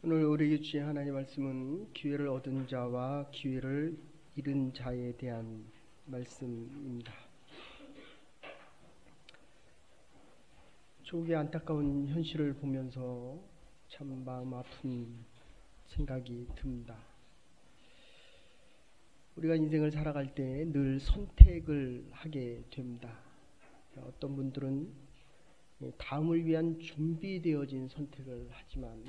오늘 우리에게 주신 하나님의 말씀은 기회를 얻은 자와 기회를 잃은 자에 대한 말씀입니다. 조국의 안타까운 현실을 보면서 참 마음 아픈 생각이 듭니다. 우리가 인생을 살아갈 때 늘 선택을 하게 됩니다. 어떤 분들은 다음을 위한 준비되어진 선택을 하지만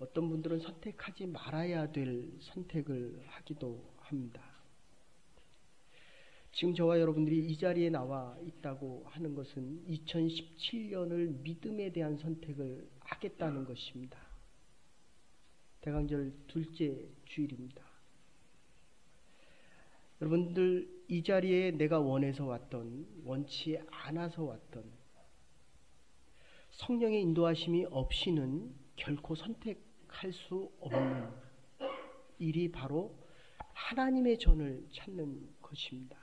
어떤 분들은 선택하지 말아야 될 선택을 하기도 합니다. 지금 저와 여러분들이 이 자리에 나와 있다고 하는 것은 2017년을 믿음에 대한 선택을 하겠다는 것입니다. 대강절 둘째 주일입니다. 여러분들, 이 자리에 내가 원해서 왔던, 원치 않아서 왔던, 성령의 인도하심이 없이는 결코 선택할 수 없는 일이 바로 하나님의 전을 찾는 것입니다.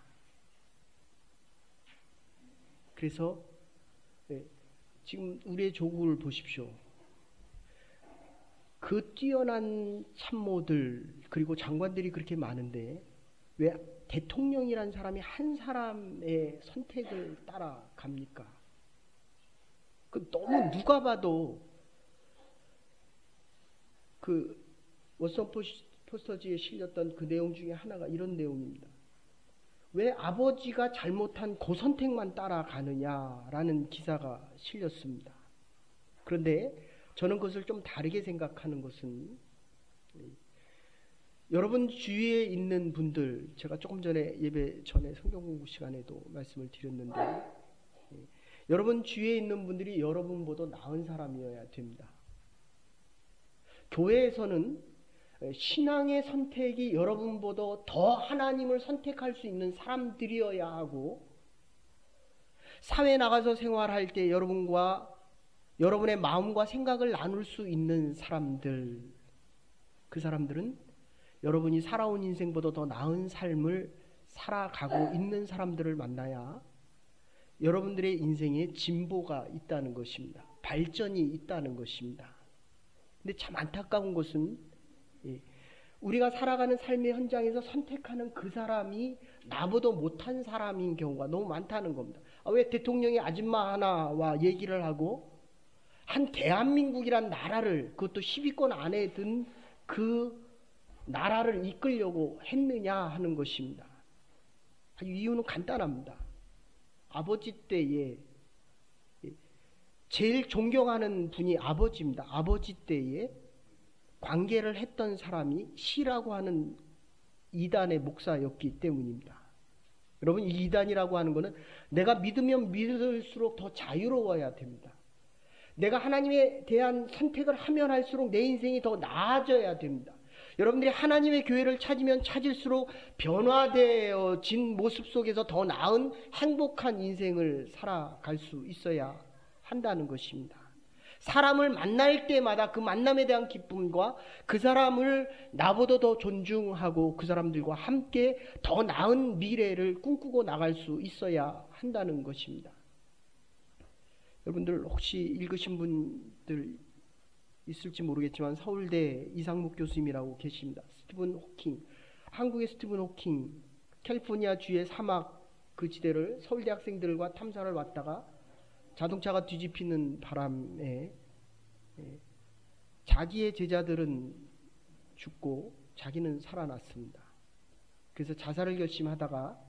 그래서 지금 우리의 조국을 보십시오. 그 뛰어난 참모들 그리고 장관들이 그렇게 많은데 왜 대통령이란 사람이 한 사람의 선택을 따라갑니까? 그 너무 누가 봐도 그 워싱턴 포스터지에 실렸던 그 내용 중에 하나가 이런 내용입니다. 왜 아버지가 잘못한 그 선택만 따라가느냐라는 기사가 실렸습니다. 그런데 저는 그것을 좀 다르게 생각하는 것은 여러분 주위에 있는 분들, 제가 조금 전에 예배 전에 성경 공부 시간에도 말씀을 드렸는데 여러분 주위에 있는 분들이 여러분보다 나은 사람이어야 됩니다. 교회에서는 신앙의 선택이 여러분보다 더 하나님을 선택할 수 있는 사람들이어야 하고, 사회에 나가서 생활할 때 여러분과 여러분의 마음과 생각을 나눌 수 있는 사람들, 그 사람들은 여러분이 살아온 인생보다 더 나은 삶을 살아가고 있는 사람들을 만나야 여러분들의 인생에 진보가 있다는 것입니다. 발전이 있다는 것입니다. 근데 참 안타까운 것은 우리가 살아가는 삶의 현장에서 선택하는 그 사람이 나보다 못한 사람인 경우가 너무 많다는 겁니다. 왜 대통령이 아줌마 하나와 얘기를 하고 한 대한민국이란 나라를, 그것도 10위권 안에 든 그 나라를 이끌려고 했느냐 하는 것입니다. 이유는 간단합니다. 아버지 때에 제일 존경하는 분이 아버지입니다. 아버지 때에 관계를 했던 사람이 시라고 하는 이단의 목사였기 때문입니다. 여러분, 이 이단이라고 하는 것은 내가 믿으면 믿을수록 더 자유로워야 됩니다. 내가 하나님에 대한 선택을 하면 할수록 내 인생이 더 나아져야 됩니다. 여러분들이 하나님의 교회를 찾으면 찾을수록 변화되어진 모습 속에서 더 나은 행복한 인생을 살아갈 수 있어야 한다는 것입니다. 사람을 만날 때마다 그 만남에 대한 기쁨과 그 사람을 나보다 더 존중하고 그 사람들과 함께 더 나은 미래를 꿈꾸고 나갈 수 있어야 한다는 것입니다. 여러분들 혹시 읽으신 분들 있을지 모르겠지만 서울대 이상목 교수님이라고 계십니다. 스티븐 호킹, 한국의 스티븐 호킹, 캘리포니아 주의 사막 그 지대를 서울대 학생들과 탐사를 왔다가 자동차가 뒤집히는 바람에 자기의 제자들은 죽고 자기는 살아났습니다. 그래서 자살을 결심하다가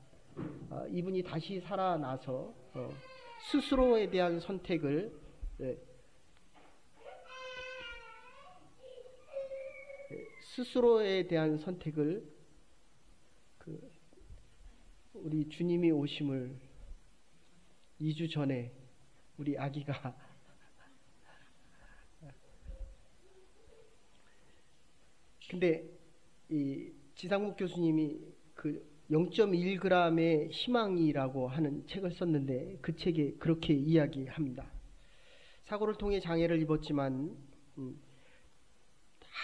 이분이 다시 살아나서 스스로에 대한 선택을 우리 주님이 오심을 2주 전에 우리 아기가 근데 이 지상국 교수님이 그 0.1g의 희망이라고 하는 책을 썼는데 그 책에 그렇게 이야기합니다. 사고를 통해 장애를 입었지만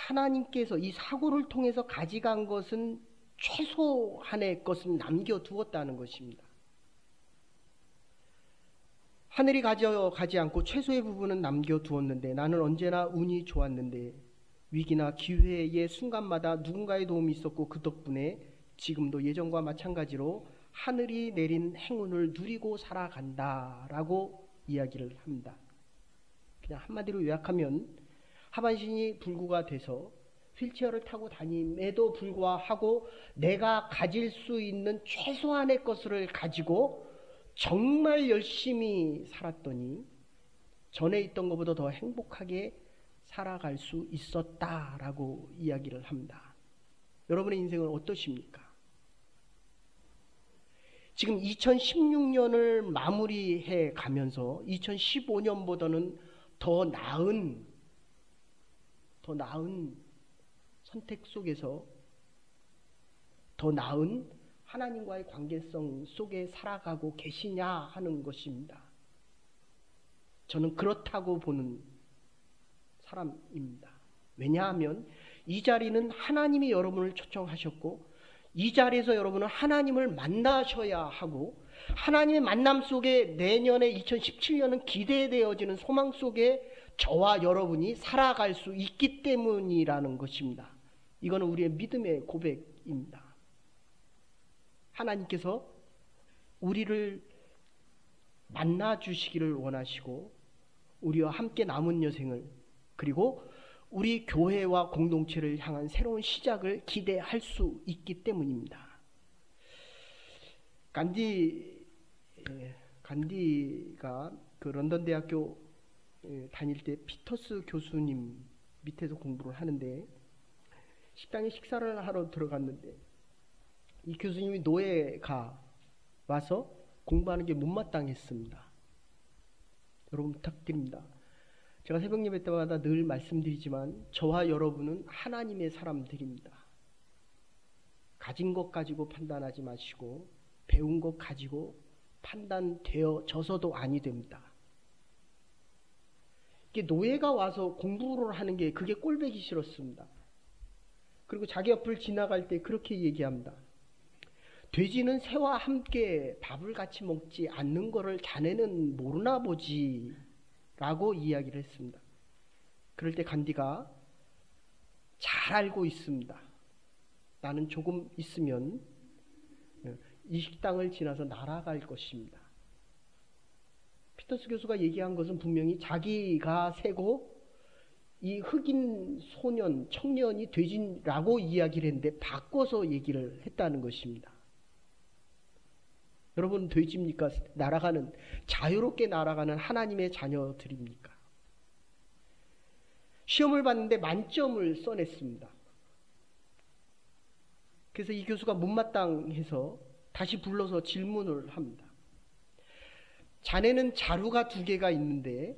하나님께서 이 사고를 통해서 가져간 것은 최소한의 것은 남겨두었다는 것입니다. 하늘이 가져가지 않고 최소의 부분은 남겨두었는데 나는 언제나 운이 좋았는데 위기나 기회의 순간마다 누군가의 도움이 있었고 그 덕분에 지금도 예전과 마찬가지로 하늘이 내린 행운을 누리고 살아간다라고 이야기를 합니다. 그냥 한마디로 요약하면 하반신이 불구가 돼서 휠체어를 타고 다님에도 불구하고 내가 가질 수 있는 최소한의 것을 가지고 정말 열심히 살았더니 전에 있던 것보다 더 행복하게 살아갈 수 있었다라고 이야기를 합니다. 여러분의 인생은 어떠십니까? 지금 2016년을 마무리해 가면서 2015년보다는 더 나은 선택 속에서 더 나은 하나님과의 관계성 속에 살아가고 계시냐 하는 것입니다. 저는 그렇다고 보는 사람입니다. 왜냐하면 이 자리는 하나님이 여러분을 초청하셨고 이 자리에서 여러분은 하나님을 만나셔야 하고 하나님의 만남 속에 내년에 2017년은 기대되어지는 소망 속에 저와 여러분이 살아갈 수 있기 때문이라는 것입니다. 이거는 우리의 믿음의 고백입니다. 하나님께서 우리를 만나 주시기를 원하시고 우리와 함께 남은 여생을 그리고 우리 교회와 공동체를 향한 새로운 시작을 기대할 수 있기 때문입니다. 간디가 그 런던 대학교 다닐 때 피터스 교수님 밑에서 공부를 하는데 식당에 식사를 하러 들어갔는데 이 교수님이 노예가 와서 공부하는 게 못마땅했습니다. 여러분 부탁드립니다. 제가 새벽 예배 때마다 늘 말씀드리지만 저와 여러분은 하나님의 사람들입니다. 가진 것 가지고 판단하지 마시고 배운 것 가지고 판단되어져서도 아니 됩니다. 이게 노예가 와서 공부를 하는 게 그게 꼴보기 싫었습니다. 그리고 자기 옆을 지나갈 때 그렇게 얘기합니다. 돼지는 새와 함께 밥을 같이 먹지 않는 거를 자네는 모르나 보지 라고 이야기를 했습니다. 그럴 때 간디가 잘 알고 있습니다. 나는 조금 있으면 이 식당을 지나서 날아갈 것입니다. 피터스 교수가 얘기한 것은 분명히 자기가 새고 이 흑인 소년, 청년이 돼지라고 이야기를 했는데 바꿔서 얘기를 했다는 것입니다. 여러분 돼지입니까? 자유롭게 날아가는 하나님의 자녀들입니까? 시험을 봤는데 만점을 써냈습니다. 그래서 이 교수가 못마땅해서 다시 불러서 질문을 합니다. 자네는 자루가 2개가 있는데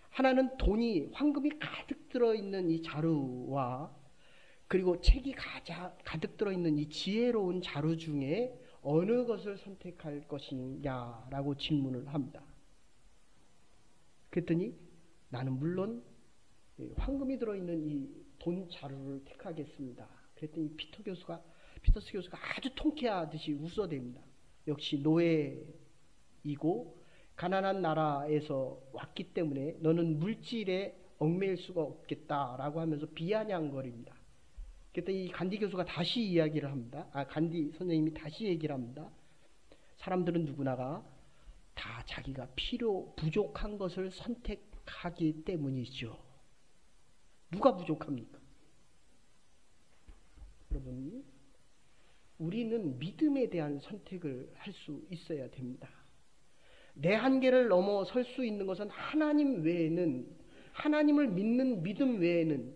하나는 돈이 황금이 가득 들어있는 이 자루와 그리고 책이 가득 들어있는 이 지혜로운 자루 중에 어느 것을 선택할 것이냐라고 질문을 합니다. 그랬더니 나는 물론 황금이 들어있는 이 돈 자루를 택하겠습니다. 그랬더니 피터스 교수가 아주 통쾌하듯이 웃어댑니다. 역시 노예이고 가난한 나라에서 왔기 때문에 너는 물질에 얽매일 수가 없겠다라고 하면서 비아냥거립니다. 그랬더니 이 간디 교수가 다시 이야기를 합니다. 간디 선생님이 다시 얘기를 합니다. 사람들은 누구나가 다 자기가 부족한 것을 선택하기 때문이죠. 누가 부족합니까? 여러분, 우리는 믿음에 대한 선택을 할 수 있어야 됩니다. 내 한계를 넘어설 수 있는 것은 하나님 외에는, 하나님을 믿는 믿음 외에는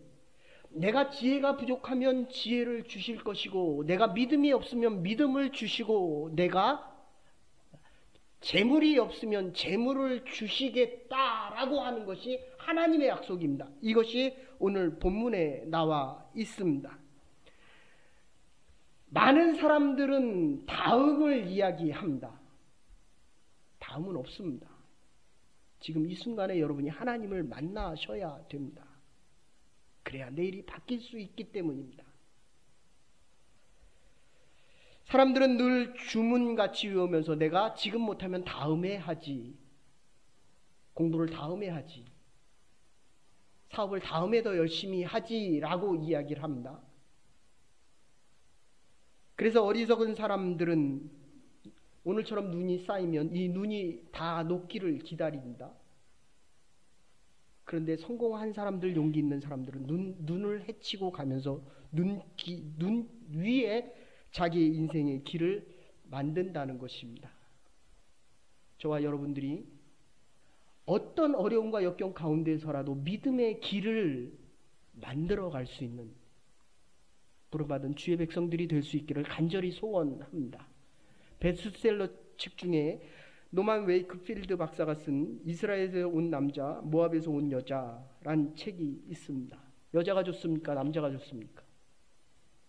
내가 지혜가 부족하면 지혜를 주실 것이고 내가 믿음이 없으면 믿음을 주시고 내가 재물이 없으면 재물을 주시겠다라고 하는 것이 하나님의 약속입니다. 이것이 오늘 본문에 나와 있습니다. 많은 사람들은 다음을 이야기합니다. 다음은 없습니다. 지금 이 순간에 여러분이 하나님을 만나셔야 됩니다. 그래야 내일이 바뀔 수 있기 때문입니다. 사람들은 늘 주문같이 외우면서 내가 지금 못하면 다음에 하지, 공부를 다음에 하지. 사업을 다음에 더 열심히 하지라고 이야기를 합니다. 그래서 어리석은 사람들은 오늘처럼 눈이 쌓이면 이 눈이 다 녹기를 기다립니다. 그런데 성공한 사람들, 용기 있는 사람들은 눈을 헤치고 가면서 눈 위에 자기의 인생의 길을 만든다는 것입니다. 저와 여러분들이 어떤 어려움과 역경 가운데서라도 믿음의 길을 만들어 갈 수 있는 부름받은 주의 백성들이 될 수 있기를 간절히 소원합니다. 베스트셀러 책 중에 노만 웨이크필드 박사가 쓴 이스라엘에서 온 남자, 모압에서 온 여자란 책이 있습니다. 여자가 좋습니까? 남자가 좋습니까?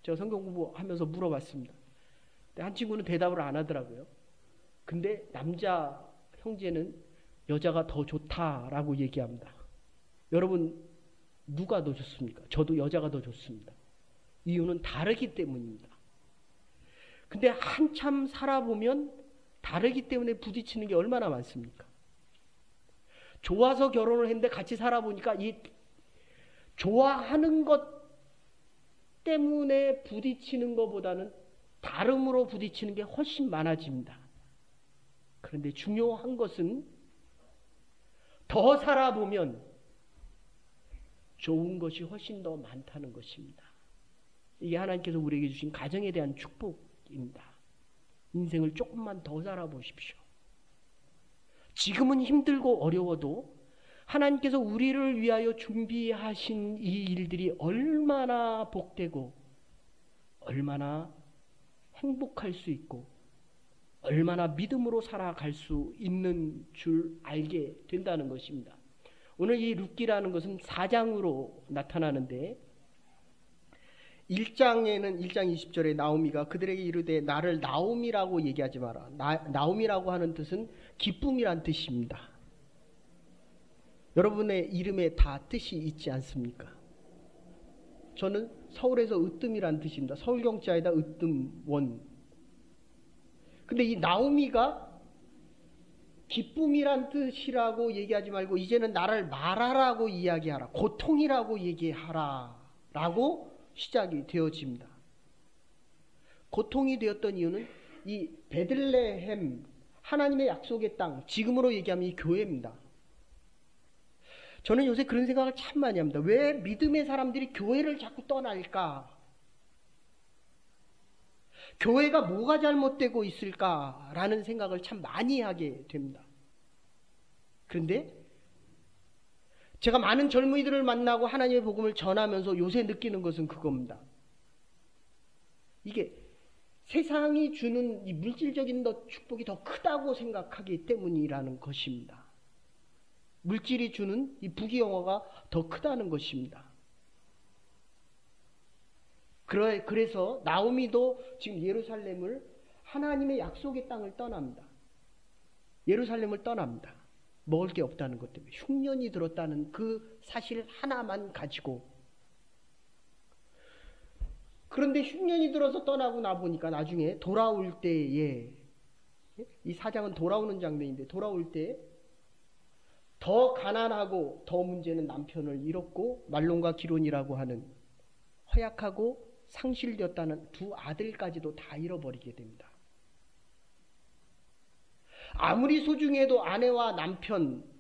제가 성경 공부하면서 물어봤습니다. 근데 한 친구는 대답을 안 하더라고요. 근데 남자 형제는 여자가 더 좋다라고 얘기합니다. 여러분, 누가 더 좋습니까? 저도 여자가 더 좋습니다. 이유는 다르기 때문입니다. 근데 한참 살아보면 다르기 때문에 부딪히는 게 얼마나 많습니까? 좋아서 결혼을 했는데 같이 살아보니까 이 좋아하는 것 때문에 부딪히는 것보다는 다름으로 부딪히는 게 훨씬 많아집니다. 그런데 중요한 것은 더 살아보면 좋은 것이 훨씬 더 많다는 것입니다. 이게 하나님께서 우리에게 주신 가정에 대한 축복입니다. 인생을 조금만 더 살아보십시오. 지금은 힘들고 어려워도 하나님께서 우리를 위하여 준비하신 이 일들이 얼마나 복되고 얼마나 행복할 수 있고 얼마나 믿음으로 살아갈 수 있는 줄 알게 된다는 것입니다. 오늘 이 룻기라는 것은 4장으로 나타나는데 1장에는 1장 20절에 나오미가 그들에게 이르되 나를 나오미라고 얘기하지 마라. 나오미라고 하는 뜻은 기쁨이란 뜻입니다. 여러분의 이름에 다 뜻이 있지 않습니까? 저는 서울에서 으뜸이란 뜻입니다. 서울경자에다 으뜸원. 근데 이 나오미가 기쁨이란 뜻이라고 얘기하지 말고 이제는 나를 말하라고 이야기하라. 고통이라고 얘기하라. 라고 시작이 되어집니다. 고통이 되었던 이유는 이 베들레헴 하나님의 약속의 땅, 지금으로 얘기하면 이 교회입니다. 저는 요새 그런 생각을 참 많이 합니다. 왜 믿음의 사람들이 교회를 자꾸 떠날까? 교회가 뭐가 잘못되고 있을까라는 생각을 참 많이 하게 됩니다. 그런데 제가 많은 젊은이들을 만나고 하나님의 복음을 전하면서 요새 느끼는 것은 그겁니다. 이게 세상이 주는 이 물질적인 축복이 더 크다고 생각하기 때문이라는 것입니다. 물질이 주는 이 부귀영화가 더 크다는 것입니다. 그래서 나오미도 지금 예루살렘을 하나님의 약속의 땅을 떠납니다. 예루살렘을 떠납니다. 먹을 게 없다는 것 때문에 흉년이 들었다는 그 사실 하나만 가지고. 그런데 흉년이 들어서 떠나고 나보니까 나중에 돌아올 때에 이 사장은 돌아오는 장면인데 돌아올 때 더 가난하고 더 문제는 남편을 잃었고 말론과 기론이라고 하는 허약하고 상실되었다는 두 아들까지도 다 잃어버리게 됩니다. 아무리 소중해도 아내와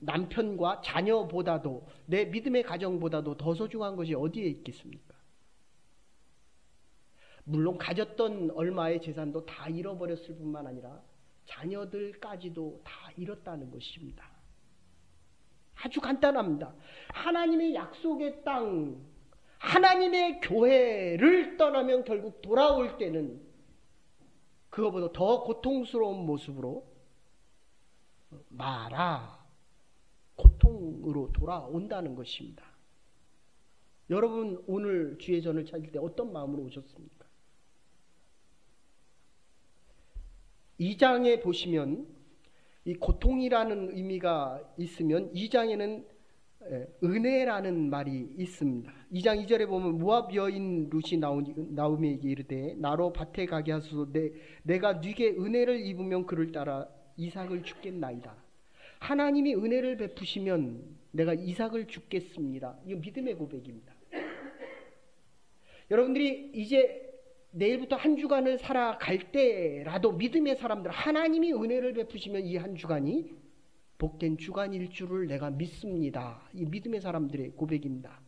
남편과 자녀보다도 내 믿음의 가정보다도 더 소중한 것이 어디에 있겠습니까? 물론 가졌던 얼마의 재산도 다 잃어버렸을 뿐만 아니라 자녀들까지도 다 잃었다는 것입니다. 아주 간단합니다. 하나님의 약속의 땅, 하나님의 교회를 떠나면 결국 돌아올 때는 그거보다 더 고통스러운 모습으로 고통으로 돌아온다는 것입니다. 여러분 오늘 주의 전을 찾을 때 어떤 마음으로 오셨습니까? 2장에 보시면 이 고통이라는 의미가 있으면 2장에는 은혜라는 말이 있습니다. 2장 2절에 보면 모압 여인 룻이 나오미에게 이르되 나로 밭에 가게 하소서 내가 네게 은혜를 입으면 그를 따라 이삭을 주겠나이다. 하나님이 은혜를 베푸시면 내가 이삭을 주겠습니다. 이거 믿음의 고백입니다. 여러분들이 이제 내일부터 한 주간을 살아갈 때라도 믿음의 사람들, 하나님이 은혜를 베푸시면 이 한 주간이 복된 주간일 줄을 내가 믿습니다. 이 믿음의 사람들의 고백입니다.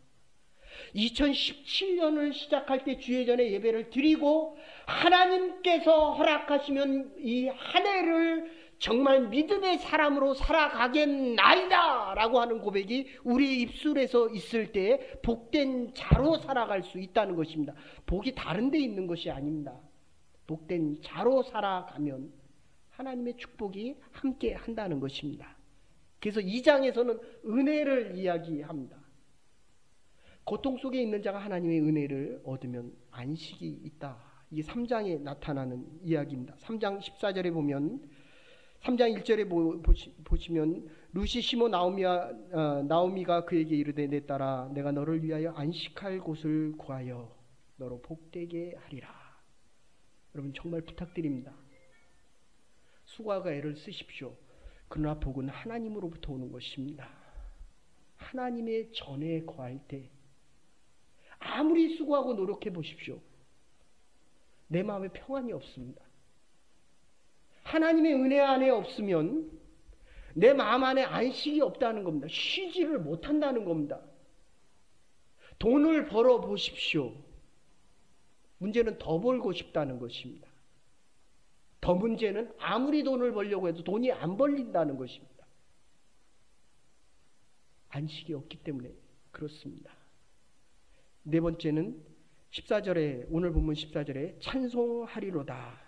2017년을 시작할 때 주예전에 예배를 드리고 하나님께서 허락하시면 이 한 해를 정말 믿음의 사람으로 살아가겠나이다 라고 하는 고백이 우리 입술에서 있을 때 복된 자로 살아갈 수 있다는 것입니다. 복이 다른 데 있는 것이 아닙니다. 복된 자로 살아가면 하나님의 축복이 함께 한다는 것입니다. 그래서 2장에서는 은혜를 이야기합니다. 고통 속에 있는 자가 하나님의 은혜를 얻으면 안식이 있다. 이게 3장에 나타나는 이야기입니다. 3장 14절에 보면 3장 1절에 보시면 루시 시모 나오미가 그에게 이르되 내 딸아 내가 너를 위하여 안식할 곳을 구하여 너로 복되게 하리라. 여러분 정말 부탁드립니다. 수고하고 애를 쓰십시오. 그러나 복은 하나님으로부터 오는 것입니다. 하나님의 전에 거할 때 아무리 수고하고 노력해 보십시오. 내 마음에 평안이 없습니다. 하나님의 은혜 안에 없으면 내 마음 안에 안식이 없다는 겁니다. 쉬지를 못한다는 겁니다. 돈을 벌어 보십시오. 문제는 더 벌고 싶다는 것입니다. 더 문제는 아무리 돈을 벌려고 해도 돈이 안 벌린다는 것입니다. 안식이 없기 때문에 그렇습니다. 네 번째는 14절에 오늘 본문 14절에 찬송하리로다.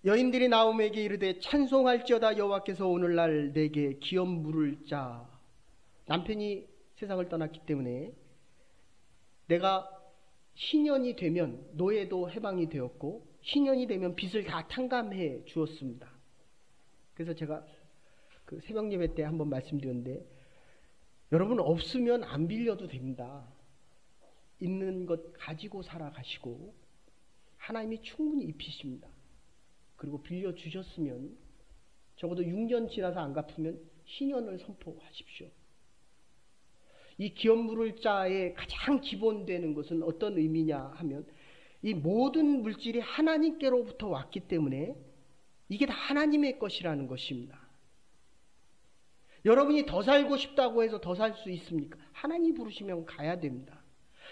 여인들이 나오미에게 이르되 찬송할지어다 여호와께서 오늘날 내게 기업 물을 자. 남편이 세상을 떠났기 때문에 내가 신년이 되면 노예도 해방이 되었고 신년이 되면 빚을 다 탕감해 주었습니다. 그래서 제가 그 새벽 예배 때 한번 말씀드렸는데 여러분 없으면 안 빌려도 됩니다. 있는 것 가지고 살아가시고 하나님이 충분히 입히십니다. 그리고 빌려주셨으면 적어도 6년 지나서 안 갚으면 신년을 선포하십시오. 이 기업 물을 자의 가장 기본되는 것은 어떤 의미냐 하면 이 모든 물질이 하나님께로부터 왔기 때문에 이게 다 하나님의 것이라는 것입니다. 여러분이 더 살고 싶다고 해서 더 살 수 있습니까? 하나님이 부르시면 가야 됩니다.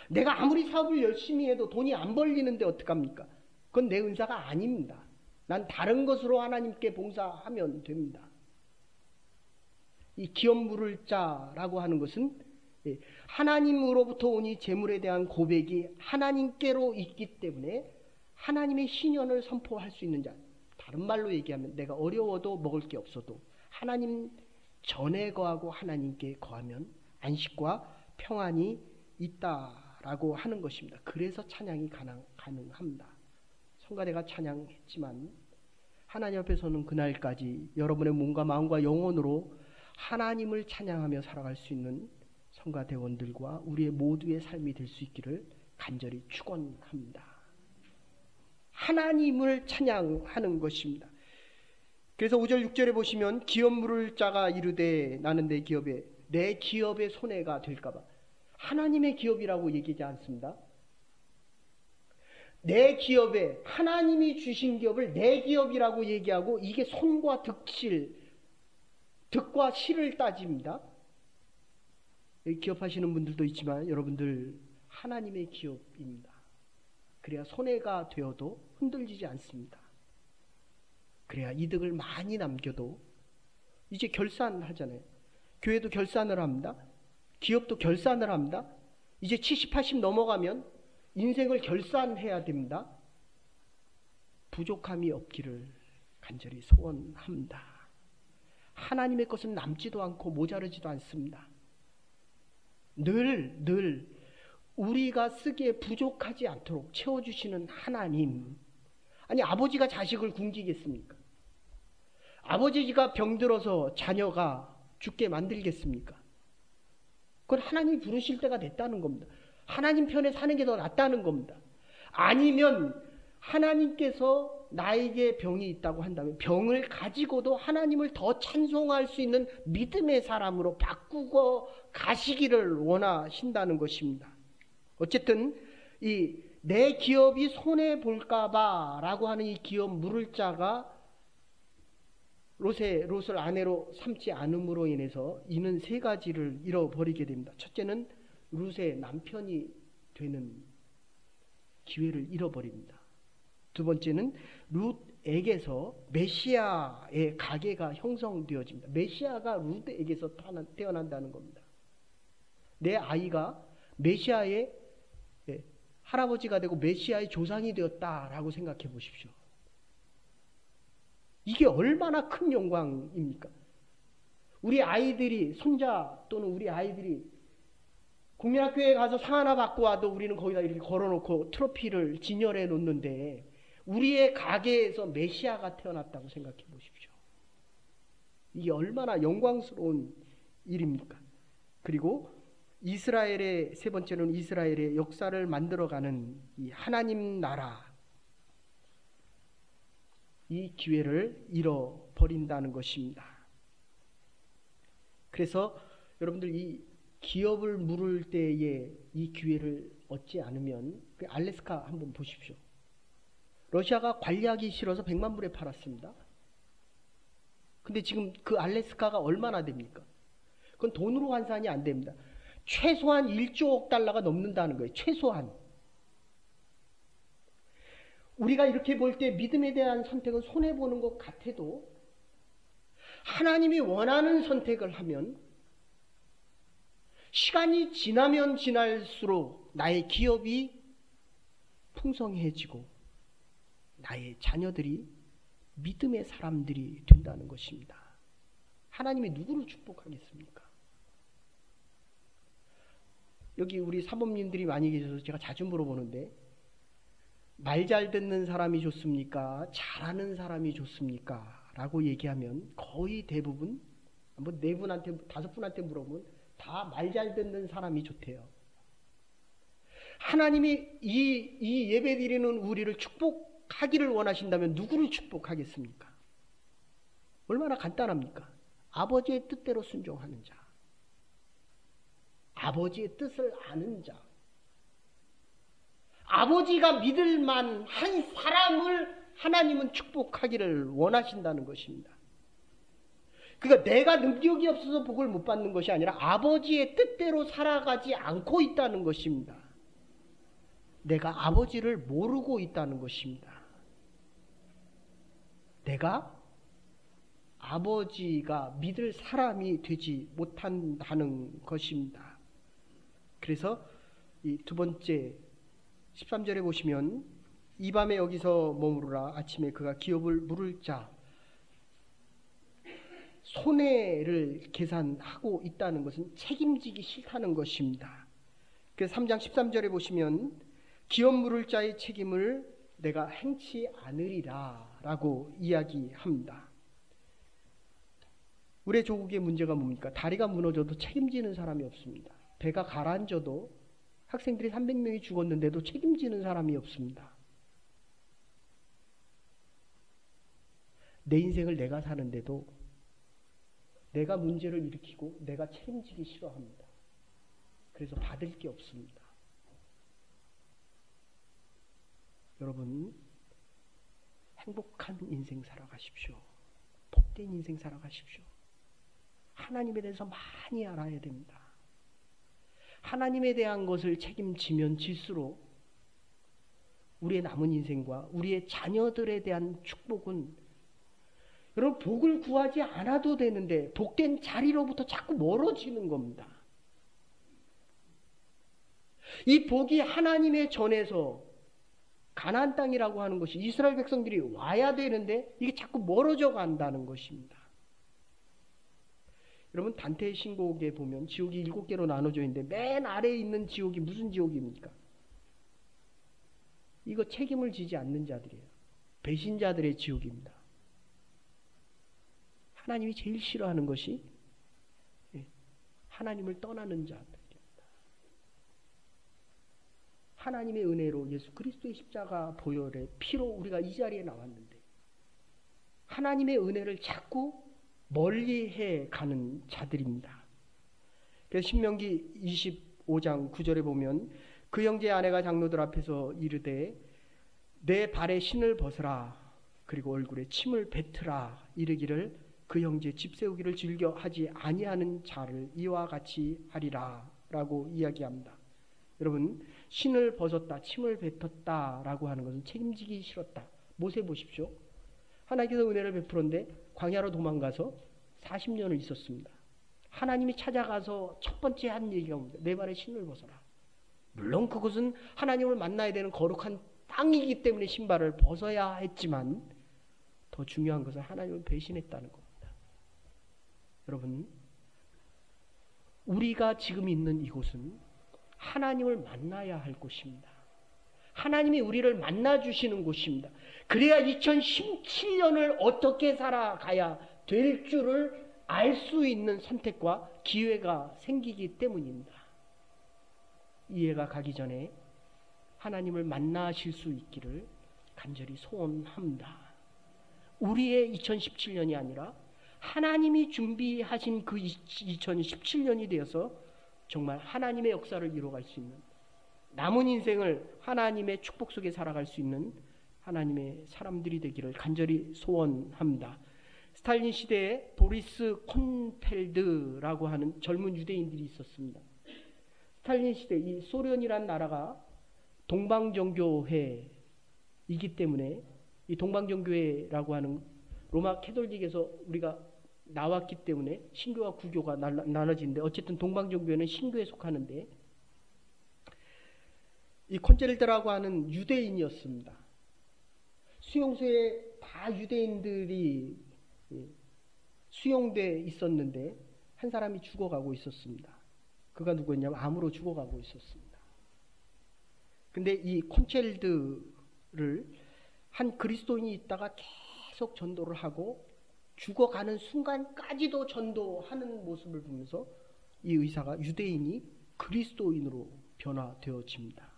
내가 아무리 사업을 열심히 해도 돈이 안 벌리는데 어떡합니까? 그건 내 은사가 아닙니다. 난 다른 것으로 하나님께 봉사하면 됩니다. 이 기업 물을 자라고 하는 것은 하나님으로부터 오니 재물에 대한 고백이 하나님께로 있기 때문에 하나님의 신년을 선포할 수 있는 자. 다른 말로 얘기하면 내가 어려워도 먹을 게 없어도 하나님 전에 거하고 하나님께 거하면 안식과 평안이 있다라고 하는 것입니다. 그래서 찬양이 가능합니다. 성가대가 찬양했지만 하나님 앞에서는 그날까지 여러분의 몸과 마음과 영혼으로 하나님을 찬양하며 살아갈 수 있는 성가대원들과 우리의 모두의 삶이 될 수 있기를 간절히 축원합니다. 하나님을 찬양하는 것입니다. 그래서 5절 6절에 보시면 기업 물을 자가 이르되 나는 내 기업의 손해가 될까 봐 하나님의 기업이라고 얘기하지 않습니다. 내 기업에 하나님이 주신 기업을 내 기업이라고 얘기하고 이게 손과 득과 실을 따집니다. 여기 기업하시는 분들도 있지만 여러분들 하나님의 기업입니다. 그래야 손해가 되어도 흔들리지 않습니다. 그래야 이득을 많이 남겨도 이제 결산하잖아요. 교회도 결산을 합니다. 기업도 결산을 합니다. 이제 70, 80 넘어가면 인생을 결산해야 됩니다. 부족함이 없기를 간절히 소원합니다. 하나님의 것은 남지도 않고 모자르지도 않습니다. 늘 우리가 쓰기에 부족하지 않도록 채워주시는 하나님. 아니 아버지가 자식을 굶기겠습니까? 아버지가 병들어서 자녀가 죽게 만들겠습니까? 그건 하나님이 부르실 때가 됐다는 겁니다. 하나님 편에 사는 게 더 낫다는 겁니다. 아니면 하나님께서 나에게 병이 있다고 한다면 병을 가지고도 하나님을 더 찬송할 수 있는 믿음의 사람으로 바꾸고 가시기를 원하신다는 것입니다. 어쨌든 내 기업이 손해 볼까봐 라고 하는 이 기업 물을 자가 롯을 아내로 삼지 않음으로 인해서 이는 세 가지를 잃어버리게 됩니다. 첫째는 롯의 남편이 되는 기회를 잃어버립니다. 두 번째는 룻에게서 메시아의 가계가 형성되어집니다. 메시아가 룻에게서 태어난다는 겁니다. 내 아이가 메시아의 할아버지가 되고 메시아의 조상이 되었다라고 생각해 보십시오. 이게 얼마나 큰 영광입니까? 우리 아이들이, 손자 또는 우리 아이들이 국민학교에 가서 상 하나 받고 와도 우리는 거기다 이렇게 걸어놓고 트로피를 진열해 놓는데 우리의 가게에서 메시아가 태어났다고 생각해 보십시오. 이게 얼마나 영광스러운 일입니까? 그리고 이스라엘의 세 번째는 이스라엘의 역사를 만들어가는 이 하나님 나라, 이 기회를 잃어버린다는 것입니다. 그래서 여러분들 이 기업을 물을 때에 이 기회를 얻지 않으면 알래스카 한번 보십시오. 러시아가 관리하기 싫어서 100만 불에 팔았습니다. 근데 지금 그 알래스카가 얼마나 됩니까? 그건 돈으로 환산이 안 됩니다. 최소한 1조억 달러가 넘는다는 거예요. 최소한. 우리가 이렇게 볼 때 믿음에 대한 선택은 손해보는 것 같아도 하나님이 원하는 선택을 하면 시간이 지나면 지날수록 나의 기업이 풍성해지고 나의 자녀들이 믿음의 사람들이 된다는 것입니다. 하나님이 누구를 축복하겠습니까? 여기 우리 사모님들이 많이 계셔서 제가 자주 물어보는데 말 잘 듣는 사람이 좋습니까? 잘하는 사람이 좋습니까? 라고 얘기하면 거의 대부분 뭐 4분한테 5분한테 물어보면 다 말 잘 듣는 사람이 좋대요. 하나님이 이 예배 드리는 우리를 축복하기를 원하신다면 누구를 축복하겠습니까? 얼마나 간단합니까? 아버지의 뜻대로 순종하는 자, 아버지의 뜻을 아는 자, 아버지가 믿을 만한 사람을 하나님은 축복하기를 원하신다는 것입니다. 그러니까 내가 능력이 없어서 복을 못 받는 것이 아니라 아버지의 뜻대로 살아가지 않고 있다는 것입니다. 내가 아버지를 모르고 있다는 것입니다. 내가 아버지가 믿을 사람이 되지 못한다는 것입니다. 그래서 이 두 번째 13절에 보시면 이 밤에 여기서 머무르라 아침에 그가 기업을 물을 자, 손해를 계산하고 있다는 것은 책임지기 싫다는 것입니다. 그래서 3장 13절에 보시면 기업 물을 자의 책임을 내가 행치 않으리라 라고 이야기합니다. 우리 조국의 문제가 뭡니까? 다리가 무너져도 책임지는 사람이 없습니다. 배가 가라앉아도 학생들이 300명이 죽었는데도 책임지는 사람이 없습니다. 내 인생을 내가 사는데도 내가 문제를 일으키고 내가 책임지기 싫어합니다. 그래서 받을 게 없습니다. 여러분, 행복한 인생 살아가십시오. 복된 인생 살아가십시오. 하나님에 대해서 많이 알아야 됩니다. 하나님에 대한 것을 책임지면 질수록 우리의 남은 인생과 우리의 자녀들에 대한 축복은, 여러분, 복을 구하지 않아도 되는데 복된 자리로부터 자꾸 멀어지는 겁니다. 이 복이 하나님의 전에서 가나안 땅이라고 하는 것이 이스라엘 백성들이 와야 되는데 이게 자꾸 멀어져 간다는 것입니다. 여러분, 단테의 신곡에 보면 지옥이 7개로 나눠져 있는데 맨 아래에 있는 지옥이 무슨 지옥입니까? 이거 책임을 지지 않는 자들이에요. 배신자들의 지옥입니다. 하나님이 제일 싫어하는 것이 하나님을 떠나는 자들입니다. 하나님의 은혜로 예수 그리스도의 십자가 보혈의 피로 우리가 이 자리에 나왔는데 하나님의 은혜를 자꾸 멀리해 가는 자들입니다. 그래서 신명기 25장 9절에 보면 그 형제의 아내가 장로들 앞에서 이르되 내 발에 신을 벗으라 그리고 얼굴에 침을 뱉으라 이르기를 그 형제 집 세우기를 즐겨 하지 아니하는 자를 이와 같이 하리라 라고 이야기합니다. 여러분, 신을 벗었다, 침을 뱉었다 라고 하는 것은 책임지기 싫었다. 모세 보십시오. 하나님께서 은혜를 베풀었는데 광야로 도망가서 40년을 있었습니다. 하나님이 찾아가서 첫 번째 한 얘기가 뭡니까? 내 발에 신을 벗어라. 물론 그것은 하나님을 만나야 되는 거룩한 땅이기 때문에 신발을 벗어야 했지만 더 중요한 것은 하나님을 배신했다는 겁니다. 여러분, 우리가 지금 있는 이곳은 하나님을 만나야 할 곳입니다. 하나님이 우리를 만나주시는 곳입니다. 그래야 2017년을 어떻게 살아가야 될 줄을 알 수 있는 선택과 기회가 생기기 때문입니다. 이해가 가기 전에 하나님을 만나실 수 있기를 간절히 소원합니다. 우리의 2017년이 아니라 하나님이 준비하신 그 2017년이 되어서 정말 하나님의 역사를 이루어갈 수 있는, 남은 인생을 하나님의 축복 속에 살아갈 수 있는 하나님의 사람들이 되기를 간절히 소원합니다. 스탈린 시대에 보리스 콘펠드라고 하는 젊은 유대인들이 있었습니다. 스탈린 시대, 이 소련이란 나라가 동방정교회이기 때문에 이 동방정교회라고 하는 로마 캐톨릭에서 우리가 나왔기 때문에 신교와 구교가 나눠지는데 어쨌든 동방정교회는 신교에 속하는데 이 콘체르테라고 하는 유대인이었습니다. 수용소에 다 유대인들이 수용돼 있었는데 한 사람이 죽어가고 있었습니다. 그가 누구였냐면 암으로 죽어가고 있었습니다. 근데 이 콘체르테를 한 그리스도인이 있다가 계속 전도를 하고 죽어가는 순간까지도 전도하는 모습을 보면서 이 의사가 유대인이 그리스도인으로 변화되어집니다.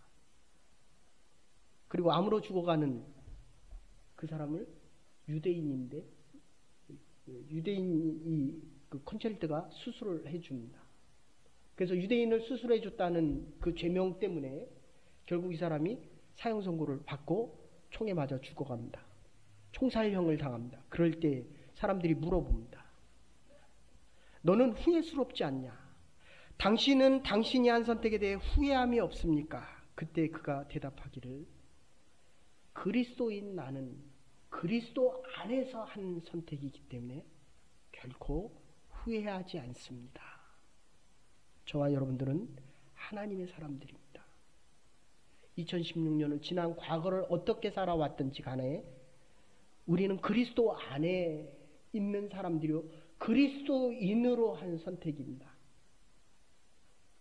그리고 암으로 죽어가는 그 사람을 유대인인데 유대인이 그 콘체르테가 수술을 해줍니다. 그래서 유대인을 수술해 줬다는 그 죄명 때문에 결국 이 사람이 사형 선고를 받고 총에 맞아 죽어갑니다. 총살형을 당합니다. 그럴 때 사람들이 물어봅니다. 너는 후회스럽지 않냐? 당신은 당신이 한 선택에 대해 후회함이 없습니까? 그때 그가 대답하기를 그리스도인 나는 그리스도 안에서 한 선택이기 때문에 결코 후회하지 않습니다. 저와 여러분들은 하나님의 사람들입니다. 2016년을 지난 과거를 어떻게 살아왔든지 간에 우리는 그리스도 안에 있는 사람들이요 그리스도인으로 한 선택입니다.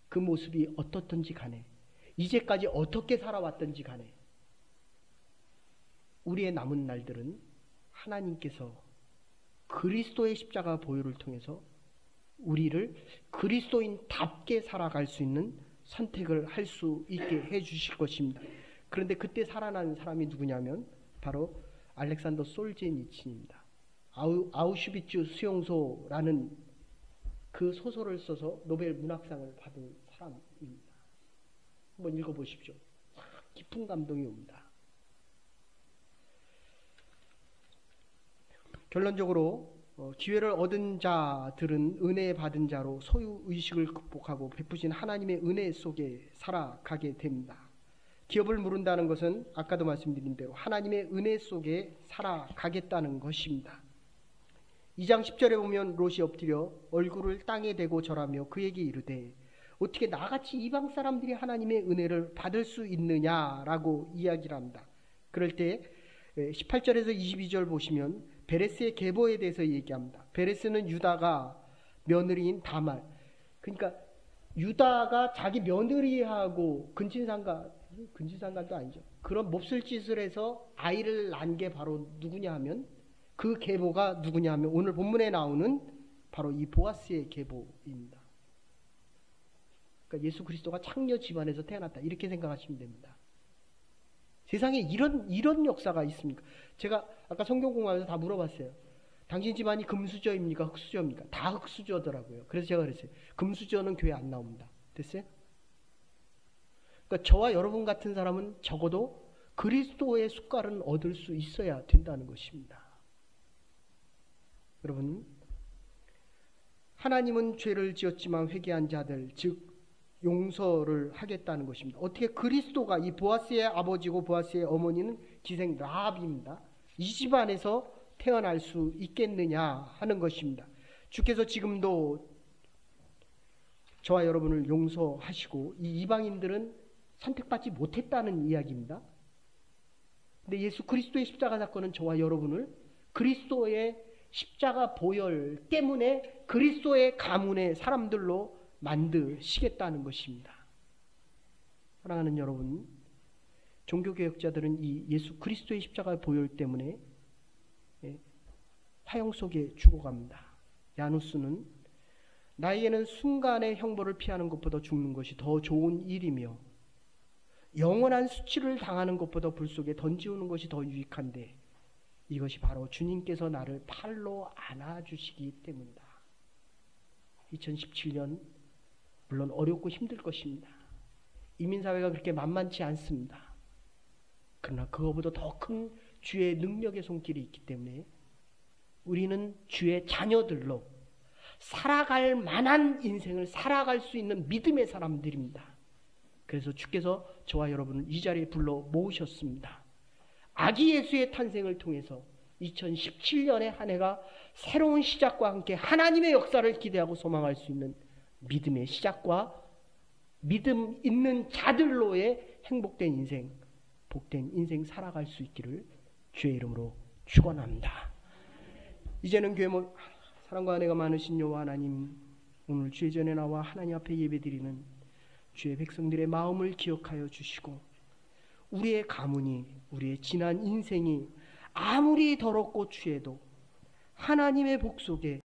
그 모습이 어떻든지 간에 이제까지 어떻게 살아왔든지 간에 우리의 남은 날들은 하나님께서 그리스도의 십자가 보혈을 통해서 우리를 그리스도인답게 살아갈 수 있는 선택을 할 수 있게 해 주실 것입니다. 그런데 그때 살아난 사람이 누구냐면 바로 알렉산더 솔제니친입니다. 아우슈비츠 수용소라는 그 소설을 써서 노벨 문학상을 받은 사람입니다. 한번 읽어보십시오. 깊은 감동이 옵니다. 결론적으로 기회를 얻은 자들은 은혜 받은 자로 소유의식을 극복하고 베푸신 하나님의 은혜 속에 살아가게 됩니다. 기업을 물은다는 것은 아까도 말씀드린 대로 하나님의 은혜 속에 살아가겠다는 것입니다. 2장 10절에 보면 롯이 엎드려 얼굴을 땅에 대고 절하며 그에게 이르되 어떻게 나같이 이방 사람들이 하나님의 은혜를 받을 수 있느냐라고 이야기를 합니다. 그럴 때 18절에서 22절 보시면 베레스의 계보에 대해서 얘기합니다. 베레스는 유다가 며느리인 다말, 그러니까 유다가 자기 며느리하고 근친상간도 아니죠. 그런 몹쓸 짓을 해서 아이를 낳은 게 바로 누구냐 하면 그 계보가 누구냐 하면 오늘 본문에 나오는 바로 이 보아스의 계보입니다. 그러니까 예수 그리스도가 창녀 집안에서 태어났다 이렇게 생각하시면 됩니다. 세상에 이런 역사가 있습니까? 제가 아까 성경 공부하면서 다 물어봤어요. 당신 집안이 금수저입니까? 흙수저입니까? 다 흙수저더라고요. 그래서 제가 그랬어요. 금수저는 교회 안 나옵니다. 됐어요? 그러니까 저와 여러분 같은 사람은 적어도 그리스도의 숟갈은 얻을 수 있어야 된다는 것입니다. 여러분, 하나님은 죄를 지었지만 회개한 자들, 즉 용서를 하겠다는 것입니다. 어떻게 그리스도가 이 보아스의 아버지고 보아스의 어머니는 기생 라합입니다. 이 집안에서 태어날 수 있겠느냐 하는 것입니다. 주께서 지금도 저와 여러분을 용서하시고 이 이방인들은 선택받지 못했다는 이야기입니다. 근데 예수 그리스도의 십자가 사건은 저와 여러분을 그리스도의 십자가 보혈 때문에 그리스도의 가문의 사람들로 만드시겠다는 것입니다. 사랑하는 여러분, 종교개혁자들은 이 예수 그리스도의 십자가 보혈 때문에 화형 속에 죽어갑니다. 야누스는 나에게는 순간의 형벌을 피하는 것보다 죽는 것이 더 좋은 일이며 영원한 수치를 당하는 것보다 불 속에 던지우는 것이 더 유익한데 이것이 바로 주님께서 나를 팔로 안아주시기 때문이다. 2017년 물론 어렵고 힘들 것입니다. 이민사회가 그렇게 만만치 않습니다. 그러나 그거보다 더 큰 주의 능력의 손길이 있기 때문에 우리는 주의 자녀들로 살아갈 만한 인생을 살아갈 수 있는 믿음의 사람들입니다. 그래서 주께서 저와 여러분을 이 자리에 불러 모으셨습니다. 아기 예수의 탄생을 통해서 2017년의 한 해가 새로운 시작과 함께 하나님의 역사를 기대하고 소망할 수 있는 믿음의 시작과 믿음 있는 자들로의 행복된 인생, 복된 인생 살아갈 수 있기를 주의 이름으로 축원합니다. 이제는 교회 사랑과 은혜가 많으신 여호와 하나님, 오늘 주의 전에 나와 하나님 앞에 예배드리는 주의 백성들의 마음을 기억하여 주시고 우리의 가문이, 우리의 지난 인생이 아무리 더럽고 취해도 하나님의 복 속에